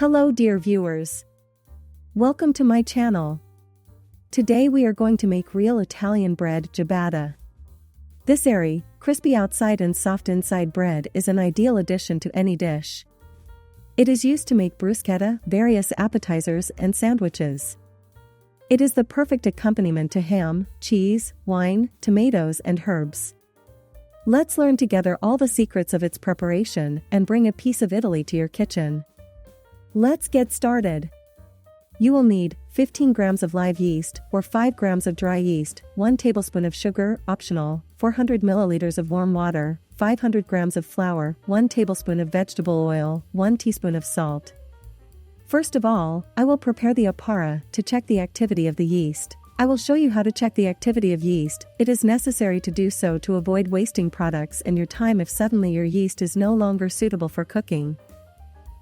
Hello dear viewers. Welcome to my channel. Today we are going to make real Italian bread ciabatta. This airy, crispy outside and soft inside bread is an ideal addition to any dish. It is used to make bruschetta, various appetizers and sandwiches. It is the perfect accompaniment to ham, cheese, wine, tomatoes and herbs. Let's learn together all the secrets of its preparation and bring a piece of Italy to your kitchen. Let's get started. You will need 15 grams of live yeast or 5 grams of dry yeast, 1 tablespoon of sugar, optional, 400 milliliters of warm water, 500 grams of flour, 1 tablespoon of vegetable oil, 1 teaspoon of salt. First of all, I will prepare the appara to check the activity of the yeast. I will show you how to check the activity of yeast. It is necessary to do so to avoid wasting products and your time if suddenly your yeast is no longer suitable for cooking.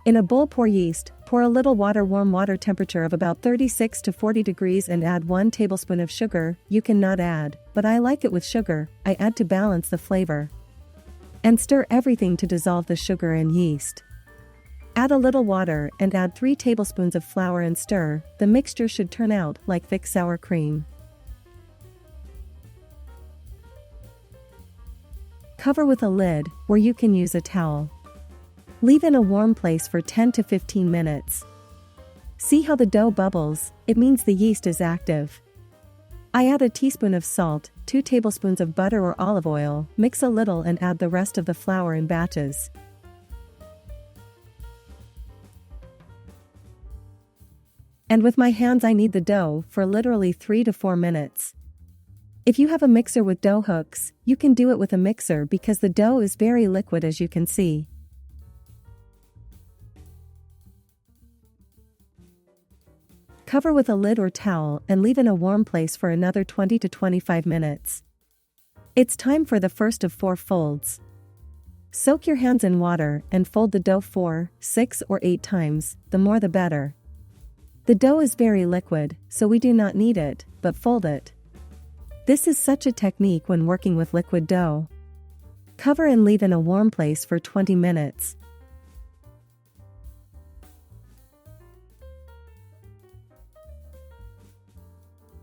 In a bowl pour yeast, pour a little water, warm water temperature of about 36 to 40 degrees and add 1 tablespoon of sugar. You can not add, but I like it with sugar. I add to balance the flavor. And stir everything to dissolve the sugar and yeast. Add a little water and add 3 tablespoons of flour and stir. The mixture should turn out like thick sour cream. Cover with a lid, or you can use a towel. Leave in a warm place for 10 to 15 minutes. See how the dough bubbles, it means the yeast is active. I add a teaspoon of salt, 2 tablespoons of butter or olive oil, mix a little and add the rest of the flour in batches. And with my hands I knead the dough for literally 3 to 4 minutes. If you have a mixer with dough hooks, you can do it with a mixer because the dough is very liquid as you can see. Cover with a lid or towel and leave in a warm place for another 20 to 25 minutes. It's time for the first of 4 folds. Soak your hands in water and fold the dough 4, 6 or 8 times, the more the better. The dough is very liquid, so we do not knead it, but fold it. This is such a technique when working with liquid dough. Cover and leave in a warm place for 20 minutes.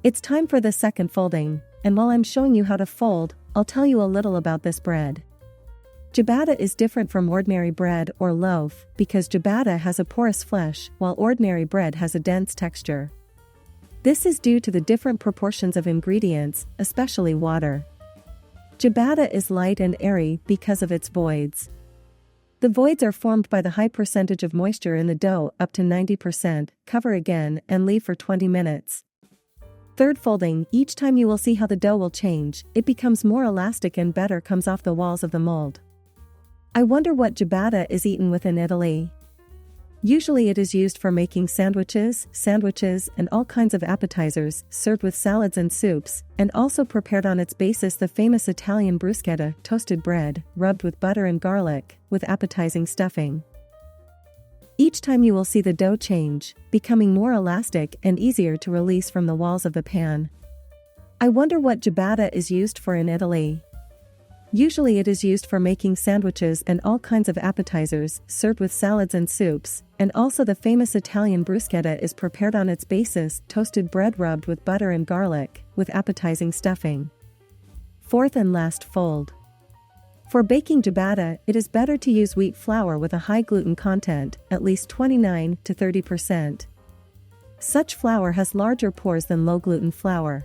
It's time for the second folding, and while I'm showing you how to fold, I'll tell you a little about this bread. Ciabatta is different from ordinary bread or loaf because ciabatta has a porous flesh while ordinary bread has a dense texture. This is due to the different proportions of ingredients, especially water. Ciabatta is light and airy because of its voids. The voids are formed by the high percentage of moisture in the dough up to 90%. Cover again and leave for 20 minutes. Third folding, each time you will see how the dough will change, it becomes more elastic and better comes off the walls of the mold. I wonder what ciabatta is eaten with in Italy. Usually it is used for making sandwiches and all kinds of appetizers, served with salads and soups, and also prepared on its basis the famous Italian bruschetta, toasted bread, rubbed with butter and garlic, with appetizing stuffing. Each time you will see the dough change, becoming more elastic and easier to release from the walls of the pan. I wonder what ciabatta is used for in Italy. Usually it is used for making sandwiches and all kinds of appetizers, served with salads and soups, and also the famous Italian bruschetta is prepared on its basis, toasted bread rubbed with butter and garlic, with appetizing stuffing. Fourth and last fold. For baking ciabatta, it is better to use wheat flour with a high gluten content, at least 29 to 30%. Such flour has larger pores than low gluten flour.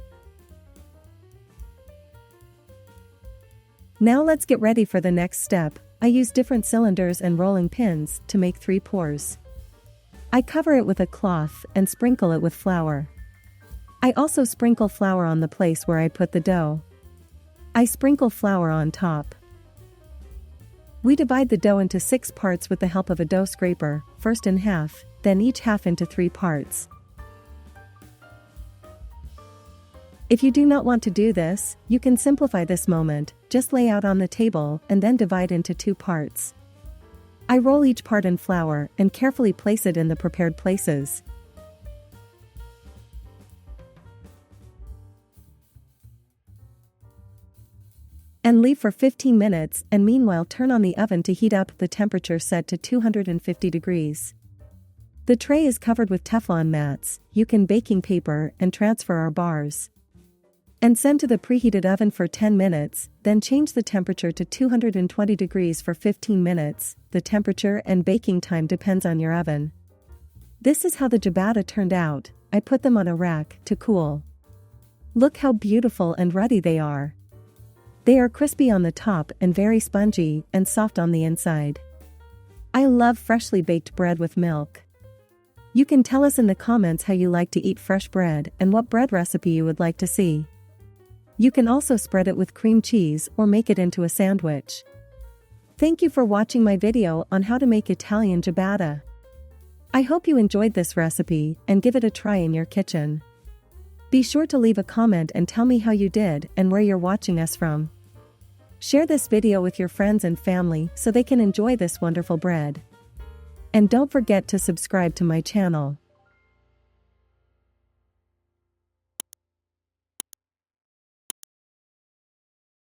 Now let's get ready for the next step. I use different cylinders and rolling pins to make 3 pours. I cover it with a cloth and sprinkle it with flour. I also sprinkle flour on the place where I put the dough. I sprinkle flour on top. We divide the dough into 6 parts with the help of a dough scraper, first in half, then each half into 3 parts. If you do not want to do this, you can simplify this moment, just lay out on the table and then divide into 2 parts. I roll each part in flour and carefully place it in the prepared places. and leave for 15 minutes and meanwhile turn on the oven to heat up, the temperature set to 250 degrees. The tray is covered with Teflon mats. You can baking paper and transfer our bars. And send to the preheated oven for 10 minutes, then change the temperature to 220 degrees for 15 minutes. The temperature and baking time depends on your oven. This is how the ciabatta turned out. I put them on a rack to cool. Look how beautiful and ruddy they are. They are crispy on the top and very spongy and soft on the inside. I love freshly baked bread with milk. You can tell us in the comments how you like to eat fresh bread and what bread recipe you would like to see. You can also spread it with cream cheese or make it into a sandwich. Thank you for watching my video on how to make Italian ciabatta. I hope you enjoyed this recipe and give it a try in your kitchen. Be sure to leave a comment and tell me how you did and where you're watching us from. Share this video with your friends and family so they can enjoy this wonderful bread. And don't forget to subscribe to my channel.